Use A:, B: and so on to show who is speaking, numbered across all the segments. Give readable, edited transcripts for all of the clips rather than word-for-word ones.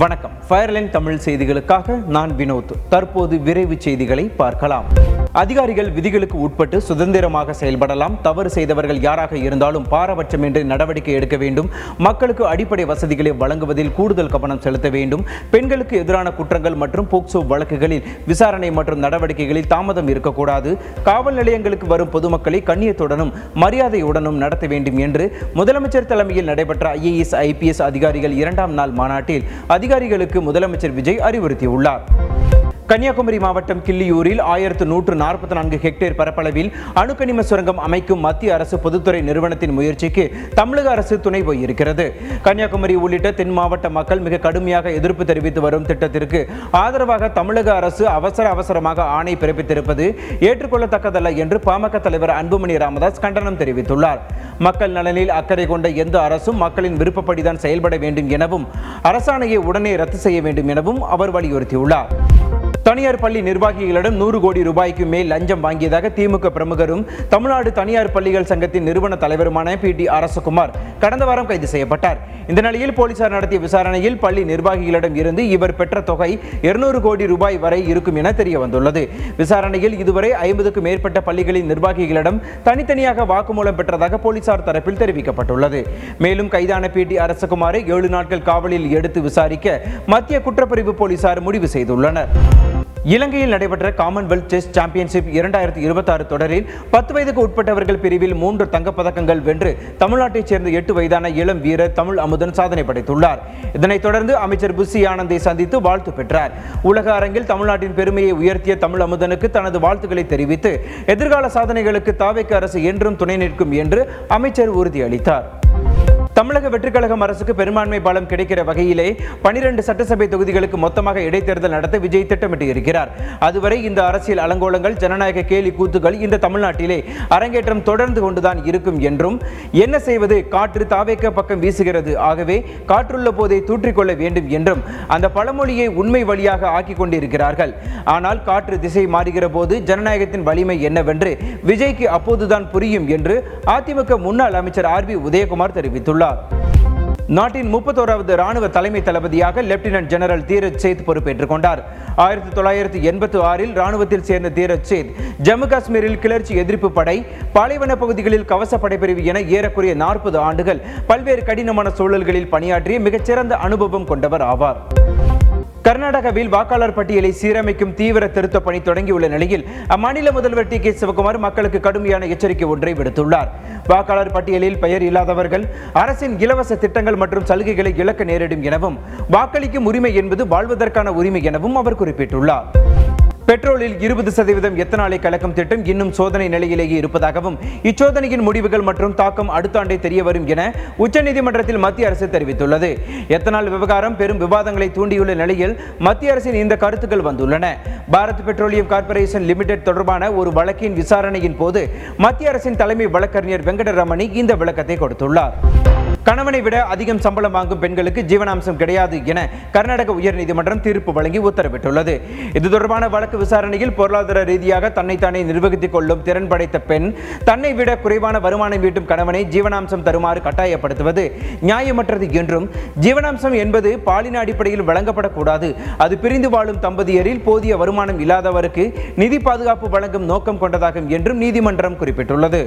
A: வணக்கம். ஃபயர்லைன் தமிழ் செய்திகளுக்காக நான் வினோத். தற்போது விரைவு செய்திகளை பார்க்கலாம். அதிகாரிகள் விதிகளுக்கு உட்பட்டு சுதந்திரமாக செயல்படலாம். தவறு செய்தவர்கள் யாராக இருந்தாலும் பாரபட்சமின்றி நடவடிக்கை எடுக்க வேண்டும். மக்களுக்கு அடிப்படை வசதிகளை வழங்குவதில் கூடுதல் கவனம் செலுத்த வேண்டும். பெண்களுக்கு எதிரான குற்றங்கள் மற்றும் போக்சோ வழக்குகளில் விசாரணை மற்றும் நடவடிக்கைகளில் தாமதம் இருக்கக்கூடாது. காவல் நிலையங்களுக்கு வரும் பொதுமக்களை கண்ணியத்துடனும் மரியாதையுடனும் நடத்த வேண்டும் என்று முதலமைச்சர் தலைமையில் நடைபெற்ற IAS IPS அதிகாரிகள் 2ஆம் நாள் மாநாட்டில் அதிகாரிகளுக்கு முதலமைச்சர் விஜய் அறிவுறுத்தியுள்ளார். கன்னியாகுமரி மாவட்டம் கிள்ளியூரில் 1144 ஹெக்டேர் பரப்பளவில் அணுக்கனிம சுரங்கம் அமைக்கும் மத்திய அரசு பொதுத்துறை நிறுவனத்தின் முயற்சிக்கு தமிழக அரசு துணை போயிருக்கிறது. கன்னியாகுமரி உள்ளிட்ட தென் மாவட்ட மக்கள் மிக கடுமையாக எதிர்ப்பு தெரிவித்து வரும் திட்டத்திற்கு ஆதரவாக தமிழக அரசு அவசரமாக ஆணை பிறப்பித்திருப்பது ஏற்றுக்கொள்ளத்தக்கதல்ல என்று பாமக தலைவர் அன்புமணி ராமதாஸ் கண்டனம் தெரிவித்துள்ளார். மக்கள் நலனில் அக்கறை கொண்ட எந்த அரசும் மக்களின் விருப்பப்படிதான் செயல்பட வேண்டும் எனவும் அரசாணையை உடனே ரத்து செய்ய வேண்டும் எனவும் அவர் வலியுறுத்தியுள்ளார். தனியார் பள்ளி நிர்வாகிகளிடம் 100 கோடி ரூபாய்க்கு மேல் லஞ்சம் வாங்கியதாக திமுக பிரமுகரும் தமிழ்நாடு தனியார் பள்ளிகள் சங்கத்தின் நிறுவன தலைவருமான PT அரசகுமார் கடந்த வாரம் கைது செய்யப்பட்டார். இந்த நிலையில் போலீசார் நடத்திய விசாரணையில் பள்ளி நிர்வாகிகளிடம் இருந்து இவர் பெற்ற தொகை 200 கோடி ரூபாய் வரை இருக்கும் என தெரிய வந்துள்ளது. விசாரணையில் இதுவரை 50க்கும் மேற்பட்ட பள்ளிகளின் நிர்வாகிகளிடம் தனித்தனியாக வாக்குமூலம் பெற்றதாக போலீசார் தரப்பில் தெரிவிக்கப்பட்டுள்ளது. மேலும் கைதான PT அரசகுமாரை 7 நாட்கள் காவலில் எடுத்து விசாரிக்க மத்திய குற்றப்பிரிவு போலீசார் முடிவு செய்துள்ளனர். இலங்கையில் நடைபெற்ற காமன்வெல்த் செஸ் சாம்பியன்ஷிப் 2026 தொடரில் 10 வயதுக்கு உட்பட்டவர்கள் பிரிவில் 3 தங்கப்பதக்கங்கள் வென்று தமிழ்நாட்டைச் சேர்ந்த 8 வயதான இளம் வீரர் தமிழ் அமுதன் சாதனை படைத்துள்ளார். இதனைத் தொடர்ந்து அமைச்சர் புஷி ஆனந்தை சந்தித்து வாழ்த்து பெற்றார். உலக அரங்கில் தமிழ்நாட்டின் பெருமையை உயர்த்திய தமிழ் அமுதனுக்கு தனது வாழ்த்துக்களை தெரிவித்து எதிர்கால சாதனைகளுக்கு தாவேக அரசு என்றும் துணை நிற்கும் என்று அமைச்சர் உறுதியளித்தார். தமிழக வெற்றிக்கழகம் அரசுக்கு பெரும்பான்மை பலம் கிடைக்கிற வகையிலே 12 சட்டசபை தொகுதிகளுக்கு மொத்தமாக இடைத்தேர்தல் நடத்த விஜய் திட்டமிட்டு இருக்கிறார். அதுவரை இந்த அரசியல் அலங்கோலங்கள், ஜனநாயக கேலி கூத்துகள் இந்த தமிழ்நாட்டிலே அரங்கேற்றம் தொடர்ந்து கொண்டுதான் இருக்கும் என்றும், என்ன செய்வது, காற்று தாவேக பக்கம் வீசுகிறது, ஆகவே காற்றுள்ள போதை தூற்றிக்கொள்ள வேண்டும் என்றும் அந்த பழமொழியை உண்மை வழியாக ஆக்கி கொண்டிருக்கிறார்கள். ஆனால் காற்று திசை மாறுகிற போது ஜனநாயகத்தின் வலிமை என்னவென்று விஜய்க்கு அப்போதுதான் புரியும் என்று அதிமுக முன்னாள் அமைச்சர் RB உதயகுமார் தெரிவித்துள்ளார். நாட்டின் 31வது ராணுவ தலைமை தளபதியாக லெப்டினன்ட் ஜெனரல் தீரஜ் சேத் பொறுப்பேற்றுக் கொண்டார். 1986இல் ராணுவத்தில் சேர்ந்த தீரஜ் சேத் ஜம்மு காஷ்மீரில் கிளர்ச்சி எதிர்ப்பு படை, பாலைவன பகுதிகளில் கவச படைப்பிரிவு என ஏறக்குறைய 40 ஆண்டுகள் பல்வேறு கடினமான சூழல்களில் பணியாற்றிய மிகச்சிறந்த அனுபவம் கொண்டவர் ஆவார். கர்நாடகாவில் வாக்காளர் பட்டியலை சீரமைக்கும் தீவிர திருத்த பணி தொடங்கியுள்ள நிலையில் அம்மாநில முதல்வர் TK சிவகுமார் மக்களுக்கு கடுமையான எச்சரிக்கை ஒன்றை விடுத்துள்ளார். வாக்காளர் பட்டியலில் பெயர் இல்லாதவர்கள் அரசின் இலவச திட்டங்கள் மற்றும் சலுகைகளை இழக்க நேரிடும் எனவும், வாக்களிக்கும் உரிமை என்பது வாழ்வதற்கான உரிமை எனவும் அவர் குறிப்பிட்டுள்ளார். பெட்ரோலில் 20% எத்தனாலை கலக்கும் திட்டம் இன்னும் சோதனை நிலையிலேயே இருப்பதாகவும், இச்சோதனையின் முடிவுகள் மற்றும் தாக்கம் அடுத்த ஆண்டே தெரிய வரும் என உச்சநீதிமன்றத்தில் மத்திய அரசு தெரிவித்துள்ளது. எத்தனால் விவகாரம் பெரும் விவாதங்களை தூண்டியுள்ள நிலையில் மத்திய அரசின் இந்த கருத்துக்கள் வந்துள்ளன. பாரத் பெட்ரோலியம் கார்ப்பரேஷன் லிமிடெட் தொடர்பான ஒரு வழக்கின் விசாரணையின் போது மத்திய அரசின் தலைமை வழக்கறிஞர் வெங்கடரமணி இந்த விளக்கத்தை கொடுத்துள்ளார். கணவனை விட அதிகம் சம்பளம் வாங்கும் பெண்களுக்கு ஜீவனாம்சம் கிடையாது என கர்நாடக உயர்நீதிமன்றம் தீர்ப்பு வழங்கி உத்தரவிட்டுள்ளது. இது தொடர்பான வழக்கு விசாரணையில் பொருளாதார ரீதியாக தன்னைத்தானே நிர்வகித்துக் கொள்ளும் திறன் படைத்த பெண் தன்னை விட குறைவான வருமானம் ஈட்டும் கணவனை ஜீவனாம்சம் தருமாறு கட்டாயப்படுத்துவது நியாயமற்றது என்றும், ஜீவனாம்சம் என்பது பாலின அடிப்படையில் வழங்கப்படக்கூடாது, அது பிரிந்து வாழும் தம்பதியரில் போதிய வருமானம் இல்லாதவருக்கு நிதி பாதுகாப்பு வழங்கும் நோக்கம் கொண்டதாகும் என்றும் நீதிமன்றம் குறிப்பிட்டுள்ளது.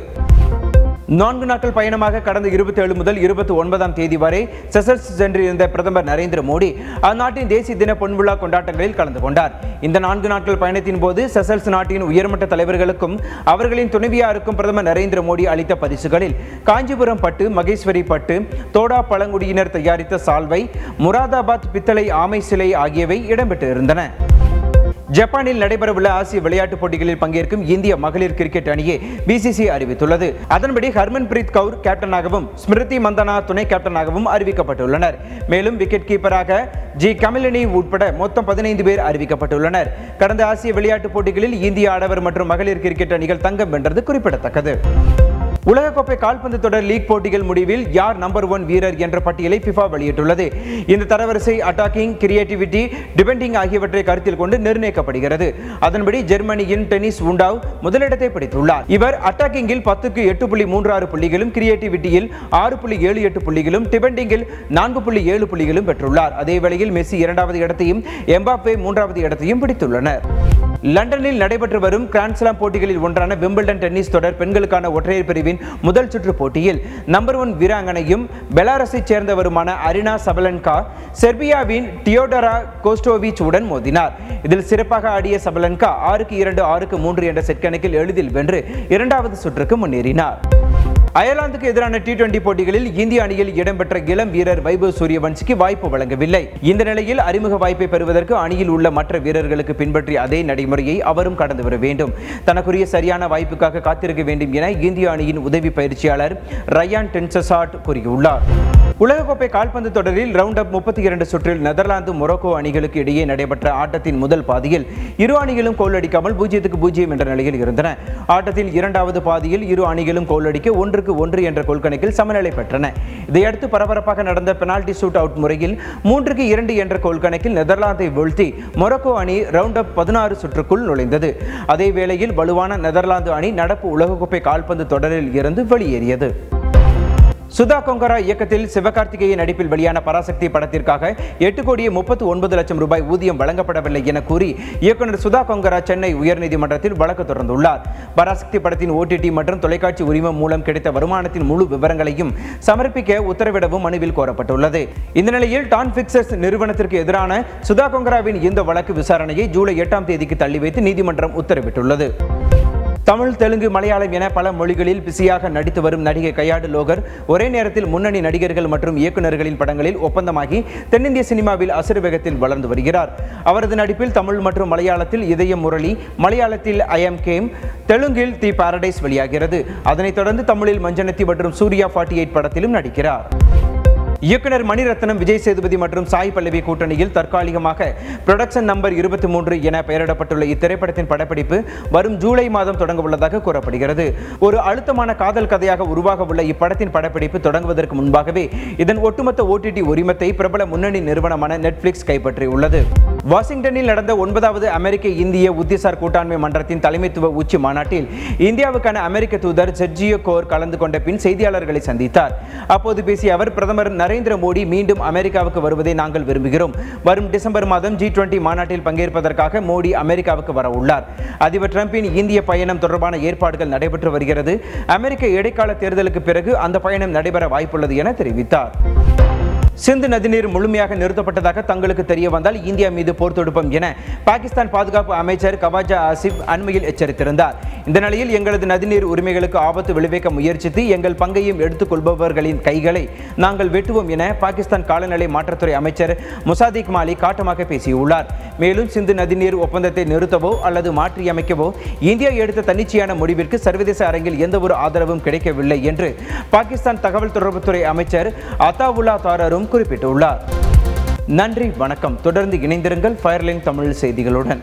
A: 4 நாட்கள் பயணமாக கடந்த 27 முதல் 29ஆம் தேதி வரை செசல்ஸ் சென்றிருந்த பிரதமர் நரேந்திர மோடி அந்நாட்டின் தேசிய தின பொன்விழா கொண்டாட்டங்களில் கலந்து கொண்டார். இந்த 4 நாட்கள் பயணத்தின் போது செசல்ஸ் நாட்டின் உயர்மட்ட தலைவர்களுக்கும் அவர்களின் துணைவியாருக்கும் பிரதமர் நரேந்திர மோடி அளித்த பரிசுகளில் காஞ்சிபுரம் பட்டு, மகேஸ்வரி பட்டு, தோடா பழங்குடியினர் தயாரித்த சால்வை, முராதாபாத் பித்தளை ஆமை சிலை ஆகியவை இடம்பெற்றிருந்தன. ஜப்பானில் நடைபெறவுள்ள ஆசிய விளையாட்டுப் போட்டிகளில் பங்கேற்கும் இந்திய மகளிர் கிரிக்கெட் அணியை BCCI அறிவித்துள்ளது. அதன்படி ஹர்மன்பிரீத் கவுர் கேப்டனாகவும், ஸ்மிருதி மந்தனா துணை கேப்டனாகவும் அறிவிக்கப்பட்டுள்ளனர். மேலும் விக்கெட் கீப்பராக G கமிலினி உட்பட மொத்தம் 15 பேர் அறிவிக்கப்பட்டுள்ளனர். கடந்த ஆசிய விளையாட்டுப் போட்டிகளில் இந்திய ஆடவர் மற்றும் மகளிர் கிரிக்கெட் அணிகள் தங்கம் வென்றது குறிப்பிடத்தக்கது. உலகக்கோப்பை கால்பந்து தொடர் லீக் போட்டிகள் முடிவில் யார் நம்பர் 1 வீரர் என்ற பட்டியலை FIFA வெளியிட்டுள்ளது. இந்த தரவரிசை அட்டாக்கிங், கிரியேட்டிவிட்டி, டிபெண்டிங் ஆகியவற்றை கருத்தில் கொண்டு நிர்ணயிக்கப்படுகிறது. அதன்படி ஜெர்மனியின் டெனிஸ் உண்டாவ் முதலிடத்தை பிடித்துள்ளார். இவர் அட்டாக்கிங்கில் 10க்கு 8.36 புள்ளிகளும், கிரியேட்டிவிட்டியில் 6.78 புள்ளிகளும், டிபெண்டிங்கில் 4.7 புள்ளிகளும் பெற்றுள்ளார். அதே வேளையில் மெஸ்ஸி 2வது இடத்தையும், எம்பாப்பே 3வது இடத்தையும் பிடித்துள்ளனர். லண்டனில் நடைபெற்று வரும் கிராண்ட்ஸ்லாம் போட்டிகளில் ஒன்றான விம்பிள்டன் டென்னிஸ் தொடர் பெண்களுக்கான ஒற்றையர் பிரிவின் முதல் சுற்று போட்டியில் நம்பர் 1 வீராங்கனையும் பெலாரஸை சேர்ந்தவருமான அரினா சபலன்கா செர்பியாவின் டியோடரா கோஸ்டோவிச் உடன் மோதினார். இதில் சிறப்பாக ஆடிய சபலன்கா 6-2, 6-3 என்ற செட் கணக்கில் எளிதில் வென்று 2வது சுற்றுக்கு முன்னேறினார். அயர்லாந்துக்கு எதிரான T20 போட்டிகளில் இந்திய அணியில் இடம்பெற்ற இளம் வீரர் வைபவ் சூரியவன்சிக்கு வாய்ப்பு வழங்கவில்லை. இந்த நிலையில் அறிமுக வாய்ப்பை பெறுவதற்கு அணியில் உள்ள மற்ற வீரர்களுக்கு பின்பற்றிய அதே நடைமுறையை அவரும் கடந்து வர வேண்டும். தனக்குரிய சரியான வாய்ப்புக்காக காத்திருக்க வேண்டும் என இந்திய அணியின் உதவி பயிற்சியாளர் ரயான் டென்சசாட் கூறியுள்ளார். உலகக்கோப்பை கால்பந்து தொடரில் ரவுண்ட் அப் 32 சுற்றில் நெதர்லாந்து, மொரோக்கோ அணிகளுக்கு இடையே நடைபெற்ற ஆட்டத்தின் முதல் பாதியில் இரு அணிகளும் கோல் அடிக்காமல் 0-0 என்ற நிலையில் இருந்தன. ஆட்டத்தில் 2வது பாதியில் இரு அணிகளும் கோல் அடிக்க 1-1 என்ற கோல் கணக்கில் சமநிலை பெற்றன. இதையடுத்து பரபரப்பாக நடந்த பெனால்டி ஷூட் அவுட் முறையில் 3-2 என்ற கோல் கணக்கில் நெதர்லாந்தை வீழ்த்தி மொரோக்கோ அணி ரவுண்ட் அப் 16 சுற்றுக்குள் நுழைந்தது. அதே வேளையில் வலுவான நெதர்லாந்து அணி நடப்பு உலகக்கோப்பை கால்பந்து தொடரில் இருந்து வெளியேறியது. சுதா கொங்கரா இயக்கத்தில் சிவகார்த்திகேயன் நடிப்பில் வெளியான பராசக்தி படத்திற்காக 8,39,00,000 ரூபாய் ஊதியம் வழங்கப்படவில்லை என கூறி இயக்குனர் சுதா கொங்கரா சென்னை உயர்நீதிமன்றத்தில் வழக்கு தொடர்ந்துள்ளார். பராசக்தி படத்தின் OTT மற்றும் தொலைக்காட்சி உரிமம் மூலம் கிடைத்த வருமானத்தின் முழு விவரங்களையும் சமர்ப்பிக்க உத்தரவிடவும் மனுவில் கோரப்பட்டுள்ளது. இந்த நிலையில் டான் பிக்சர்ஸ் நிறுவனத்திற்கு எதிரான சுதா கொங்கராவின் இந்த வழக்கு விசாரணையை ஜூலை 8ஆம் தேதிக்கு தள்ளி வைத்து நீதிமன்றம் உத்தரவிட்டுள்ளது. தமிழ், தெலுங்கு, மலையாளம் என பல மொழிகளில் பிஸியாக நடித்து வரும் நடிகை கையாடு லோகர் ஒரே நேரத்தில் முன்னணி நடிகர்கள் மற்றும் இயக்குநர்களின் படங்களில் ஒப்பந்தமாகி தென்னிந்திய சினிமாவில் அசுர வேகத்தில் வளர்ந்து வருகிறார். அவரது நடிப்பில் தமிழ் மற்றும் மலையாளத்தில் இதயம் முரளி, மலையாளத்தில் ஐ எம் கேம், தெலுங்கில் தி பாரடைஸ் வெளியாகிறது. அதனைத் தொடர்ந்து தமிழில் மஞ்சனத்தி மற்றும் சூர்யா 48 படத்திலும் நடிக்கிறார். இயக்குனர் மணிரத்னம், விஜய் சேதுபதி மற்றும் சாய் பல்லவி கூட்டணியில் தற்காலிகமாக புரொடக்ஷன் நம்பர் 23 என பெயரிடப்பட்டுள்ள இத்திரைப்படத்தின் படப்பிடிப்பு வரும் ஜூலை மாதம் தொடங்க உள்ளதாக கூறப்படுகிறது. ஒரு அழுத்தமான காதல் கதையாக உருவாக உள்ள இப்படத்தின் படப்பிடிப்பு தொடங்குவதற்கு முன்பாகவே இதன் ஒட்டுமொத்த OTT உரிமத்தை பிரபல முன்னணி நிறுவனமான நெட்ஃபிளிக்ஸ் கைப்பற்றியுள்ளது. வாஷிங்டனில் நடந்த 9வது அமெரிக்க இந்திய உத்திசார் கூட்டாண்மை மன்றத்தின் தலைமைத்துவ உச்சி மாநாட்டில் இந்தியாவுக்கான அமெரிக்க தூதர் செர்ஜியோ கோர் கலந்து கொண்ட பின் செய்தியாளர்களை சந்தித்தார். அப்போது பேசிய அவர், பிரதமர் நரேந்திர மோடி மீண்டும் அமெரிக்காவுக்கு வருவதை நாங்கள் விரும்புகிறோம். வரும் டிசம்பர் மாதம் G20 மாநாட்டில் பங்கேற்பதற்காக மோடி அமெரிக்காவுக்கு வர உள்ளார். அதிபர் டிரம்பின் இந்திய பயணம் தொடர்பான ஏற்பாடுகள் நடைபெற்று வருகிறது. அமெரிக்க இடைக்கால தேர்தலுக்கு பிறகு அந்த பயணம் நடைபெற வாய்ப்புள்ளது என தெரிவித்தார். சிந்து நதிநீர் முழுமையாக நிறுத்தப்பட்டதாக தங்களுக்கு தெரிய வந்தால் இந்தியா மீது போர் தொடுப்போம் என பாகிஸ்தான் பாதுகாப்பு அமைச்சர் கவாஜா ஆசிப் அண்மையில் எச்சரித்திருந்தார். இந்த நிலையில் எங்களது நதிநீர் உரிமைகளுக்கு ஆபத்து விளைவிக்க முயற்சித்து எங்கள் பங்கையும் எடுத்துக் கொள்பவர்களின் கைகளை நாங்கள் வெட்டுவோம் என பாகிஸ்தான் காலநிலை மாற்றத்துறை அமைச்சர் முசாதிக் மாலிக் காட்டமாக பேசியுள்ளார். மேலும் சிந்து நதிநீர் ஒப்பந்தத்தை நிறுத்தவோ அல்லது மாற்றியமைக்கவோ இந்தியா எடுத்த தன்னிச்சையான முடிவிற்கு சர்வதேச அரங்கில் எந்தவொரு ஆதரவும் கிடைக்கவில்லை என்று பாகிஸ்தான் தகவல் தொடர்புத்துறை அமைச்சர் அத்தாவுல்லா தாரரும் குறிப்பிட்டுள்ளார். நன்றி, வணக்கம். தொடர்ந்து இணைந்திருங்கள் ஃபயர்லைன் தமிழ் செய்திகளுடன்.